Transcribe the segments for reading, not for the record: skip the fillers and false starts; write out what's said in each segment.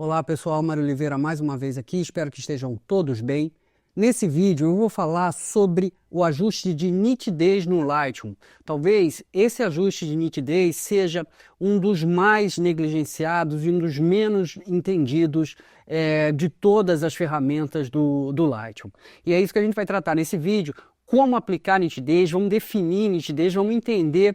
Olá pessoal, Mário Oliveira mais uma vez aqui, espero que estejam todos bem. Nesse vídeo eu vou falar sobre o ajuste de nitidez no Lightroom. Talvez esse ajuste de nitidez seja um dos mais negligenciados e um dos menos entendidos de todas as ferramentas do Lightroom. E é isso que a gente vai tratar nesse vídeo. Como aplicar nitidez, vamos definir nitidez, vamos entender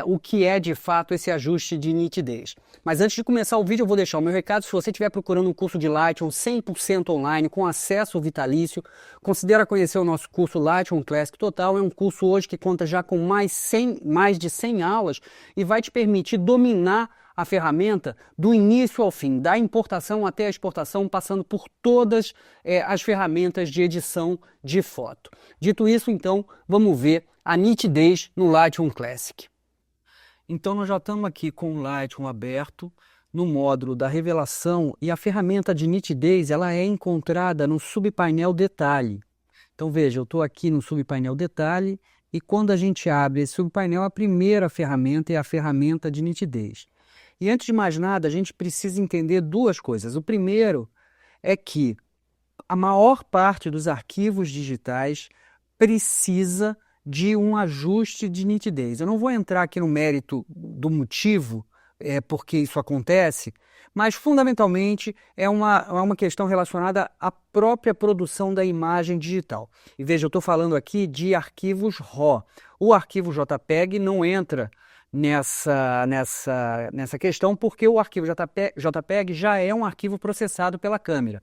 o que é de fato esse ajuste de nitidez. Mas antes de começar o vídeo eu vou deixar o meu recado. Se você estiver procurando um curso de Lightroom 100% online, com acesso vitalício, considere conhecer o nosso curso Lightroom Classic Total. É um curso hoje que conta já com mais de 100 aulas e vai te permitir dominar a ferramenta do início ao fim, da importação até a exportação, passando por todas as ferramentas de edição de foto. Dito isso, então, vamos ver a nitidez no Lightroom Classic. Então, nós já estamos aqui com o Lightroom aberto no módulo da revelação e a ferramenta de nitidez ela é encontrada no subpainel detalhe. Então, veja, eu estou aqui no subpainel detalhe e quando a gente abre esse subpainel, a primeira ferramenta é a ferramenta de nitidez. E antes de mais nada, a gente precisa entender duas coisas. O primeiro é que a maior parte dos arquivos digitais precisa de um ajuste de nitidez. Eu não vou entrar aqui no mérito do motivo porque isso acontece, mas fundamentalmente é uma questão relacionada à própria produção da imagem digital. E veja, eu estou falando aqui de arquivos RAW. O arquivo JPEG não entra nessa questão, porque o arquivo JPEG já é um arquivo processado pela câmera.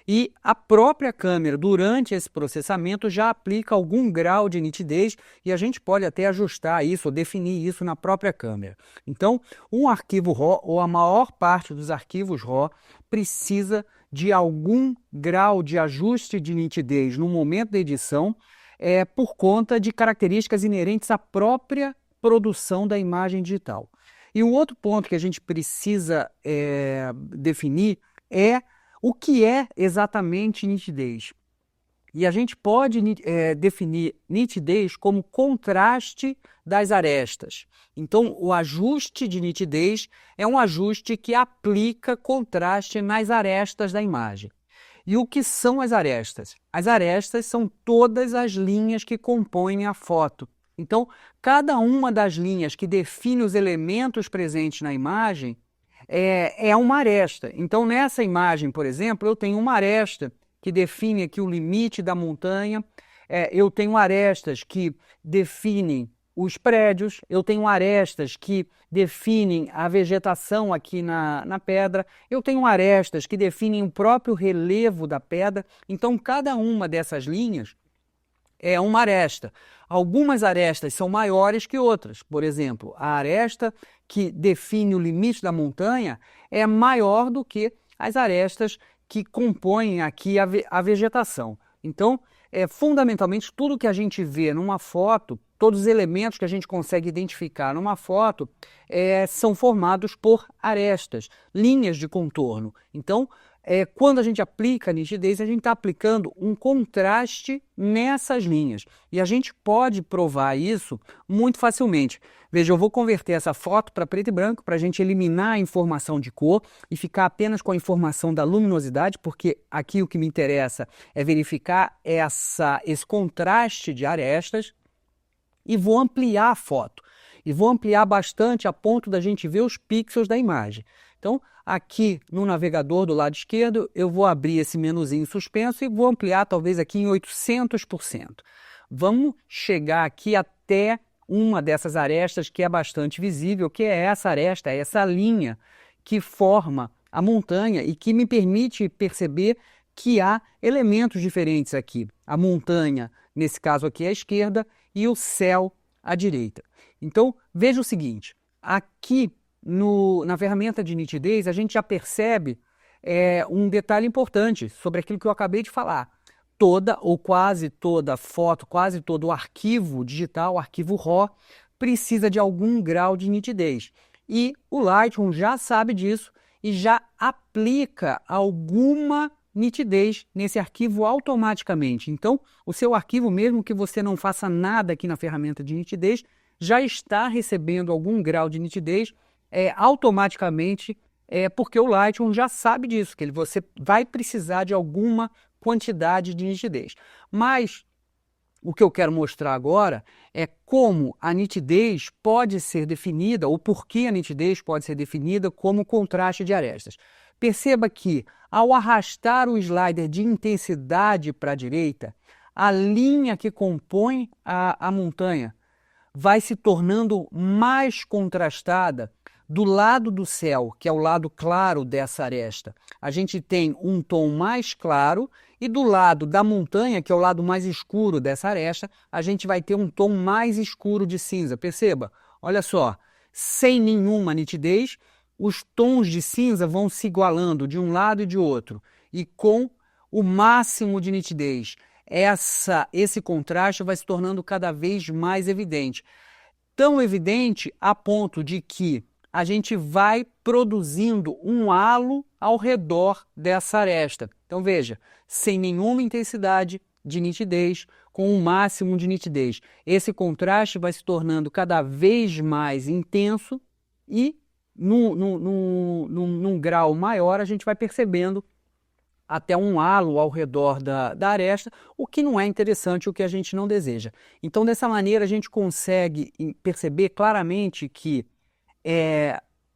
E a própria câmera, durante esse processamento, já aplica algum grau de nitidez e a gente pode até ajustar isso ou definir isso na própria câmera. Então, um arquivo RAW, ou a maior parte dos arquivos RAW, precisa de algum grau de ajuste de nitidez no momento da edição, por conta de características inerentes à própria produção da imagem digital. E um outro ponto que a gente precisa definir é o que é exatamente nitidez. E a gente pode definir nitidez como contraste das arestas. Então, o ajuste de nitidez é um ajuste que aplica contraste nas arestas da imagem. E o que são as arestas? As arestas são todas as linhas que compõem a foto. Então, cada uma das linhas que define os elementos presentes na imagem é uma aresta. Então, nessa imagem, por exemplo, eu tenho uma aresta que define aqui o limite da montanha, eu tenho arestas que definem os prédios, eu tenho arestas que definem a vegetação aqui na pedra, eu tenho arestas que definem o próprio relevo da pedra. Então, cada uma dessas linhas é uma aresta. Algumas arestas são maiores que outras. Por exemplo, a aresta que define o limite da montanha é maior do que as arestas que compõem aqui a vegetação. Então, fundamentalmente, tudo que a gente vê numa foto, todos os elementos que a gente consegue identificar numa foto são formados por arestas, linhas de contorno. Então, quando a gente aplica a nitidez, a gente está aplicando um contraste nessas linhas. E a gente pode provar isso muito facilmente. Veja, eu vou converter essa foto para preto e branco para a gente eliminar a informação de cor e ficar apenas com a informação da luminosidade, porque aqui o que me interessa é verificar esse contraste de arestas. E vou ampliar a foto. E vou ampliar bastante a ponto da gente ver os pixels da imagem. Então, aqui no navegador do lado esquerdo, eu vou abrir esse menuzinho suspenso e vou ampliar talvez aqui em 800%. Vamos chegar aqui até uma dessas arestas que é bastante visível, que é essa aresta, essa linha que forma a montanha e que me permite perceber que há elementos diferentes aqui. A montanha, nesse caso aqui, à esquerda e o céu à direita. Então, veja o seguinte, aqui na ferramenta de nitidez, a gente já percebe um detalhe importante sobre aquilo que eu acabei de falar. Toda ou quase toda foto, quase todo o arquivo digital, o arquivo RAW, precisa de algum grau de nitidez. E o Lightroom já sabe disso e já aplica alguma nitidez nesse arquivo automaticamente. Então, o seu arquivo, mesmo que você não faça nada aqui na ferramenta de nitidez, já está recebendo algum grau de nitidez automaticamente porque o Lightroom já sabe disso, que você vai precisar de alguma quantidade de nitidez. Mas o que eu quero mostrar agora é como a nitidez pode ser definida, ou por que a nitidez pode ser definida como contraste de arestas. Perceba que, ao arrastar o slider de intensidade para a direita, a linha que compõe a montanha vai se tornando mais contrastada do lado do céu, que é o lado claro dessa aresta. A gente tem um tom mais claro e do lado da montanha, que é o lado mais escuro dessa aresta, a gente vai ter um tom mais escuro de cinza. Perceba, olha só, sem nenhuma nitidez, os tons de cinza vão se igualando de um lado e de outro. E com o máximo de nitidez, esse contraste vai se tornando cada vez mais evidente. Tão evidente a ponto de que a gente vai produzindo um halo ao redor dessa aresta. Então veja, sem nenhuma intensidade de nitidez, com o máximo de nitidez. Esse contraste vai se tornando cada vez mais intenso e num grau maior a gente vai percebendo até um halo ao redor da aresta, o que não é interessante, o que a gente não deseja. Então, dessa maneira, a gente consegue perceber claramente que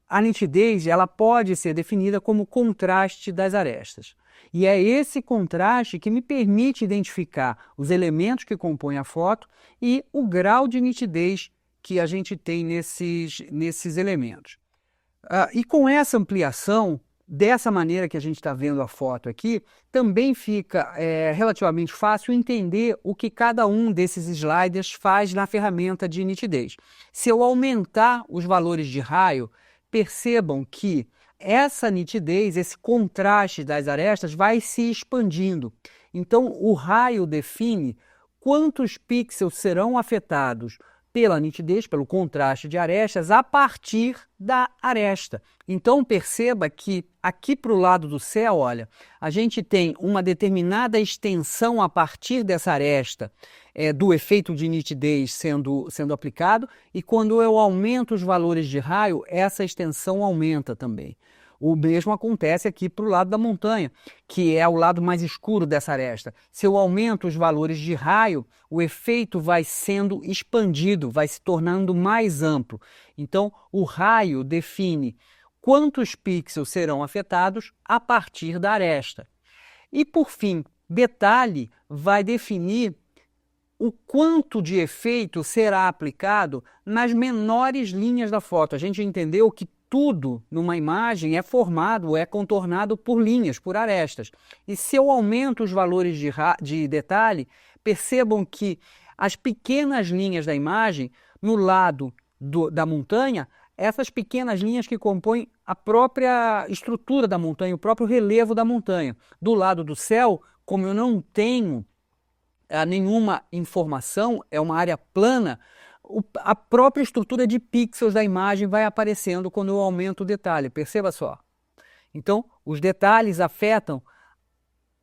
a nitidez ela pode ser definida como contraste das arestas. E é esse contraste que me permite identificar os elementos que compõem a foto e o grau de nitidez que a gente tem nesses elementos. E com essa ampliação, dessa maneira que a gente está vendo a foto aqui, também fica relativamente fácil entender o que cada um desses sliders faz na ferramenta de nitidez. Se eu aumentar os valores de raio, percebam que essa nitidez, esse contraste das arestas vai se expandindo. Então, o raio define quantos pixels serão afetados pela nitidez, pelo contraste de arestas, a partir da aresta. Então perceba que aqui para o lado do céu, olha, a gente tem uma determinada extensão a partir dessa aresta do efeito de nitidez sendo aplicado, e quando eu aumento os valores de raio, essa extensão aumenta também. O mesmo acontece aqui para o lado da montanha, que é o lado mais escuro dessa aresta. Se eu aumento os valores de raio, o efeito vai sendo expandido, vai se tornando mais amplo. Então, o raio define quantos pixels serão afetados a partir da aresta. E, por fim, detalhe vai definir o quanto de efeito será aplicado nas menores linhas da foto. A gente entendeu que tudo numa imagem é formado, é contornado por linhas, por arestas. E se eu aumento os valores de detalhe, percebam que as pequenas linhas da imagem, no lado da montanha, essas pequenas linhas que compõem a própria estrutura da montanha, o próprio relevo da montanha. Do lado do céu, como eu não tenho nenhuma informação, é uma área plana, a própria estrutura de pixels da imagem vai aparecendo quando eu aumento o detalhe, perceba só. Então, os detalhes afetam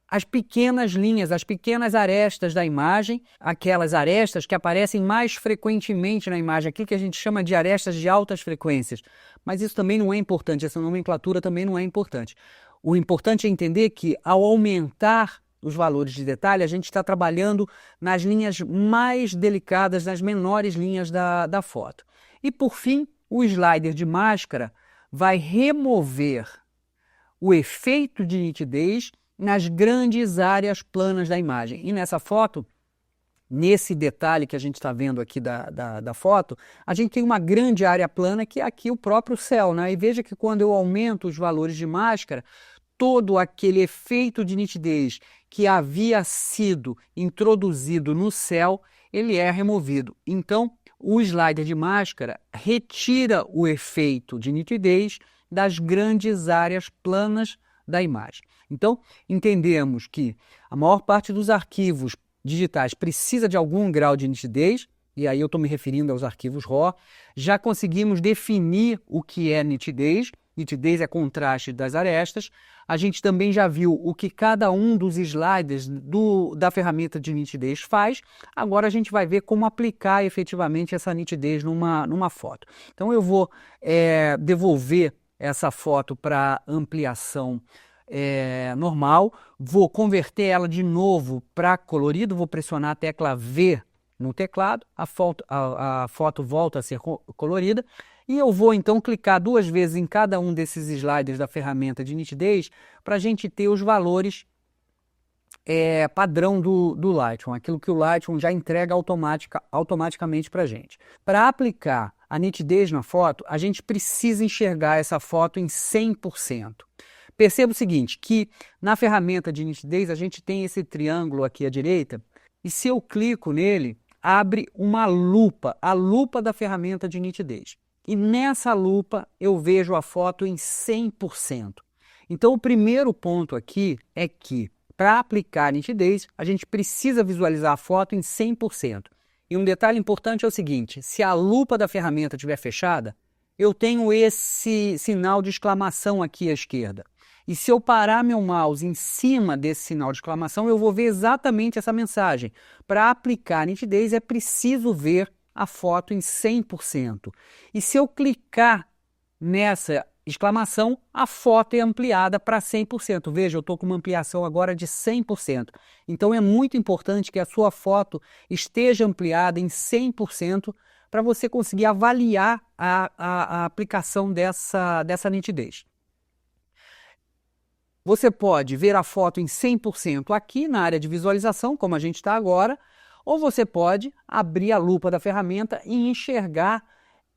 as pequenas linhas, as pequenas arestas da imagem, aquelas arestas que aparecem mais frequentemente na imagem, aquilo que a gente chama de arestas de altas frequências. Mas isso também não é importante, essa nomenclatura também não é importante. O importante é entender que, ao aumentar os valores de detalhe, a gente está trabalhando nas linhas mais delicadas, nas menores linhas da foto. E por fim, o slider de máscara vai remover o efeito de nitidez nas grandes áreas planas da imagem. E nessa foto, nesse detalhe que a gente está vendo aqui da foto, a gente tem uma grande área plana que é aqui o próprio céu, né? E veja que quando eu aumento os valores de máscara, todo aquele efeito de nitidez que havia sido introduzido no céu, ele é removido. Então, o slider de máscara retira o efeito de nitidez das grandes áreas planas da imagem. Então, entendemos que a maior parte dos arquivos digitais precisa de algum grau de nitidez, e aí eu estou me referindo aos arquivos RAW. Já conseguimos definir o que é nitidez. Nitidez é contraste das arestas. A gente também já viu o que cada um dos sliders da ferramenta de nitidez faz. Agora a gente vai ver como aplicar efetivamente essa nitidez numa foto. Então eu vou devolver essa foto para ampliação normal, vou converter ela de novo para colorido, vou pressionar a tecla V no teclado, a foto volta a ser colorida, e eu vou então clicar 2 vezes em cada um desses sliders da ferramenta de nitidez para a gente ter os valores padrão do Lightroom, aquilo que o Lightroom já entrega automaticamente para a gente. Para aplicar a nitidez na foto, a gente precisa enxergar essa foto em 100%. Perceba o seguinte, que na ferramenta de nitidez a gente tem esse triângulo aqui à direita, e se eu clico nele, abre uma lupa, a lupa da ferramenta de nitidez. E nessa lupa eu vejo a foto em 100%. Então o primeiro ponto aqui é que para aplicar a nitidez, a gente precisa visualizar a foto em 100%. E um detalhe importante é o seguinte, se a lupa da ferramenta estiver fechada, eu tenho esse sinal de exclamação aqui à esquerda. E se eu parar meu mouse em cima desse sinal de exclamação, eu vou ver exatamente essa mensagem. Para aplicar a nitidez, é preciso ver a foto em 100%. E se eu clicar nessa exclamação, a foto é ampliada para 100%. Veja, eu estou com uma ampliação agora de 100%. Então é muito importante que a sua foto esteja ampliada em 100% para você conseguir avaliar a aplicação dessa nitidez. Você pode ver a foto em 100% aqui na área de visualização, como a gente está agora, ou você pode abrir a lupa da ferramenta e enxergar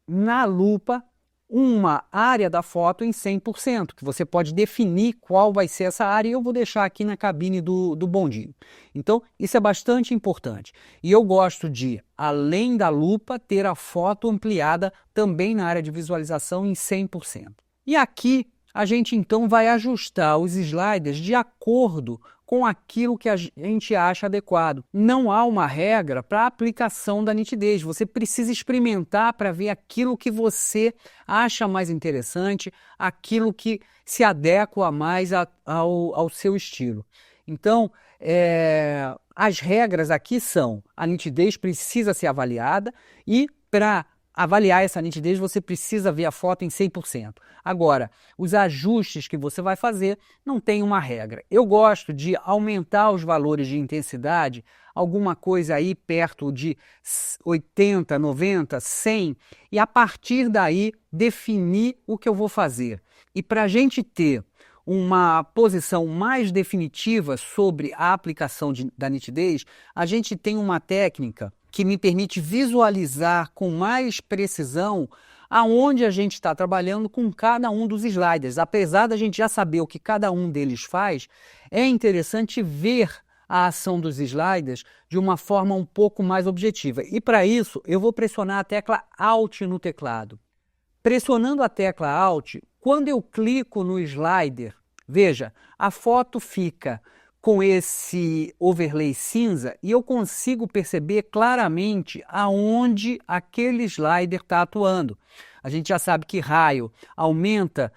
na lupa uma área da foto em 100%, que você pode definir qual vai ser essa área, e eu vou deixar aqui na cabine do bondinho. Então, isso é bastante importante. E eu gosto de, além da lupa, ter a foto ampliada também na área de visualização em 100%. E aqui a gente então vai ajustar os sliders de acordo com aquilo que a gente acha adequado. Não há uma regra para a aplicação da nitidez. Você precisa experimentar para ver aquilo que você acha mais interessante, aquilo que se adequa mais ao seu estilo. Então, as regras aqui são: a nitidez precisa ser avaliada e para avaliar essa nitidez, você precisa ver a foto em 100%. Agora, os ajustes que você vai fazer não tem uma regra. Eu gosto de aumentar os valores de intensidade, alguma coisa aí perto de 80, 90, 100, e a partir daí definir o que eu vou fazer. E para a gente ter uma posição mais definitiva sobre a aplicação da nitidez, a gente tem uma técnica que me permite visualizar com mais precisão aonde a gente está trabalhando com cada um dos sliders. Apesar da gente já saber o que cada um deles faz, é interessante ver a ação dos sliders de uma forma um pouco mais objetiva. E para isso, eu vou pressionar a tecla Alt no teclado. Pressionando a tecla Alt, quando eu clico no slider, veja, a foto fica com esse overlay cinza e eu consigo perceber claramente aonde aquele slider está atuando. A gente já sabe que raio aumenta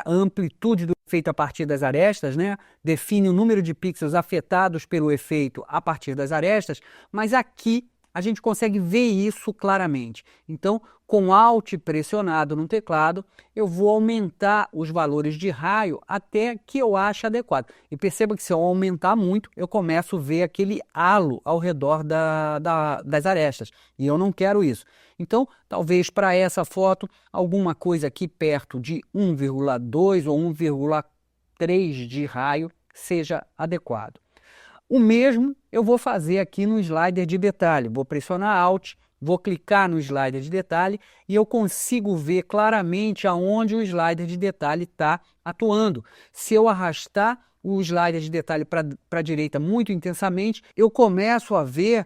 a amplitude do efeito a partir das arestas, né? Define o número de pixels afetados pelo efeito a partir das arestas, mas aqui a gente consegue ver isso claramente. Então, com Alt pressionado no teclado, eu vou aumentar os valores de raio até que eu ache adequado. E perceba que se eu aumentar muito, eu começo a ver aquele halo ao redor das arestas. E eu não quero isso. Então, talvez para essa foto, alguma coisa aqui perto de 1,2 ou 1,3 de raio seja adequado. O mesmo eu vou fazer aqui no slider de detalhe. Vou pressionar Alt, vou clicar no slider de detalhe e eu consigo ver claramente aonde o slider de detalhe está atuando. Se eu arrastar o slider de detalhe para a direita muito intensamente, eu começo a ver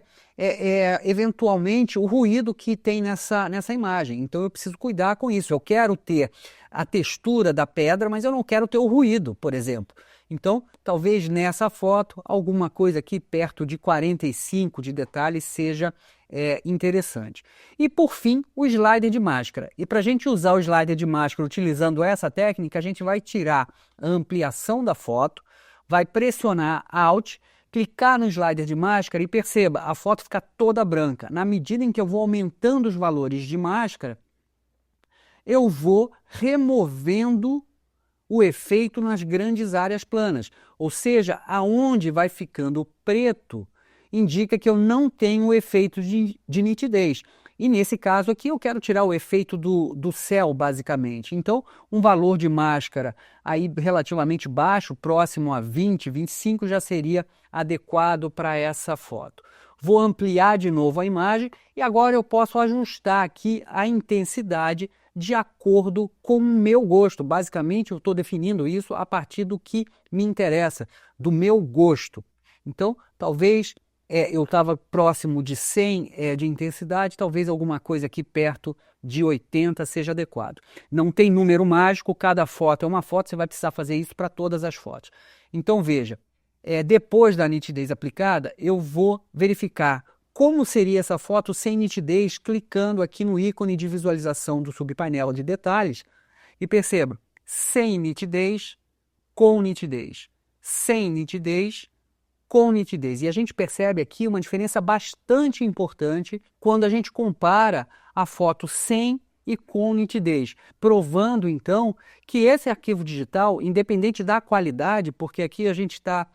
eventualmente o ruído que tem nessa imagem. Então eu preciso cuidar com isso. Eu quero ter a textura da pedra, mas eu não quero ter o ruído, por exemplo. Então, talvez nessa foto, alguma coisa aqui perto de 45 de detalhe seja interessante. E por fim, o slider de máscara. E para a gente usar o slider de máscara utilizando essa técnica, a gente vai tirar a ampliação da foto, vai pressionar Alt, clicar no slider de máscara e perceba, a foto fica toda branca. Na medida em que eu vou aumentando os valores de máscara, eu vou removendo o efeito nas grandes áreas planas, ou seja, aonde vai ficando preto, indica que eu não tenho o efeito de nitidez. E nesse caso aqui eu quero tirar o efeito do céu, basicamente. Então, um valor de máscara aí relativamente baixo, próximo a 20, 25, já seria adequado para essa foto. Vou ampliar de novo a imagem e agora eu posso ajustar aqui a intensidade de acordo com o meu gosto. Basicamente, eu estou definindo isso a partir do que me interessa, do meu gosto. Então, talvez eu estava próximo de 100 de intensidade, talvez alguma coisa aqui perto de 80 seja adequado. Não tem número mágico, cada foto é uma foto, você vai precisar fazer isso para todas as fotos. Então veja, depois da nitidez aplicada, eu vou verificar como seria essa foto sem nitidez, clicando aqui no ícone de visualização do subpainel de detalhes e perceba, sem nitidez, com nitidez, sem nitidez, com nitidez. E a gente percebe aqui uma diferença bastante importante quando a gente compara a foto sem e com nitidez, provando então que esse arquivo digital, independente da qualidade, porque aqui a gente está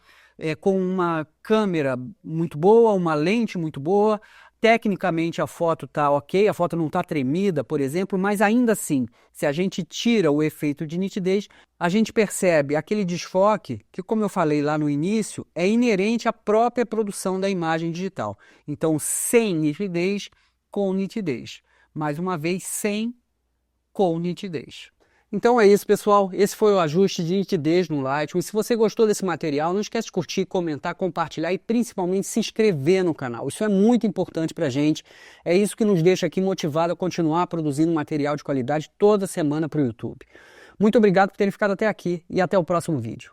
com uma câmera muito boa, uma lente muito boa, tecnicamente a foto está ok, a foto não está tremida, por exemplo, mas ainda assim, se a gente tira o efeito de nitidez, a gente percebe aquele desfoque que, como eu falei lá no início, é inerente à própria produção da imagem digital. Então, sem nitidez, com nitidez. Mais uma vez, sem, com nitidez. Então é isso, pessoal. Esse foi o ajuste de nitidez no Lightroom. E se você gostou desse material, não esquece de curtir, comentar, compartilhar e principalmente se inscrever no canal. Isso é muito importante para a gente. É isso que nos deixa aqui motivado a continuar produzindo material de qualidade toda semana para o YouTube. Muito obrigado por terem ficado até aqui e até o próximo vídeo.